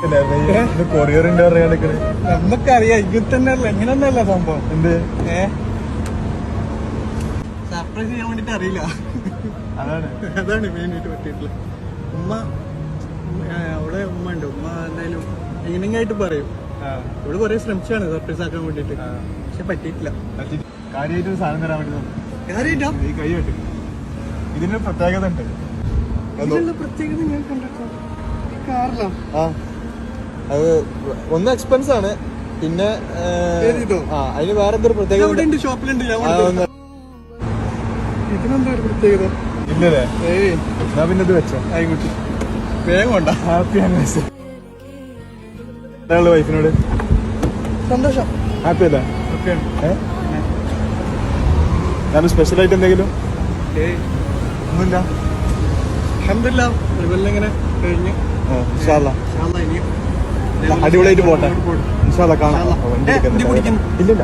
കൊറിയറിന്റെ നമുക്കറിയാം ഇങ്ങനെ തന്നെയല്ല എങ്ങനെയൊന്നല്ല സംഭവം. എന്ത് സർപ്രൈസ് ചെയ്യാൻ വേണ്ടിട്ട് അറിയില്ല. അതാണ് മെയിനായിട്ട് പറ്റിയിട്ടുള്ളത്. ഉമ്മ അവിടെ ഉമ്മ ഉണ്ട്. ഉമ്മ എന്തായാലും എങ്ങനെയായിട്ട് പറയും. ഇവിടെ കുറെ ശ്രമിച്ചാണ് സർപ്രൈസ് ആക്കാൻ വേണ്ടിട്ട്, പക്ഷെ പറ്റിയിട്ടില്ല. കാര്യമായിട്ട് സാധനം തരാൻ വേണ്ടി കാര്യമായിട്ടാ ഈ കൈ വെട്ടി. ഇതിനൊരു പ്രത്യേകത ഉണ്ട്. പ്രത്യേകത ഞാൻ കണ്ടിട്ടോ കാറിലാ. അത് ഒന്ന് എക്സ്പെൻസ് ആണ്, പിന്നെ അതിന് വേറെ എന്തൊരു പ്രത്യേകത ഷോപ്പിലുണ്ട്. ഇതിനെന്താ ഒരു പ്രത്യേകത ഇല്ലല്ലേ? എന്നാ പിന്നെ ഇത് വെച്ചോ. ആയിക്കോട്ടെ, വേഗം കൊണ്ട. Happy anniversary. വൈഫിനോട് സന്തോഷം. ഹാപ്പി അല്ലേ? ഞാൻ സ്പെഷ്യൽ ആയിട്ട് എന്തെങ്കിലും ഒന്നുമില്ല. അൽഹംദുലില്ലാഹ് ഇങ്ങനെ കഴിഞ്ഞ് ഇൻഷാ അല്ലാഹ് അടിപൊളിയായിട്ട് പോട്ടെ. ഇൻഷാ അല്ലാഹ് കാണാം. ഇല്ലില്ല.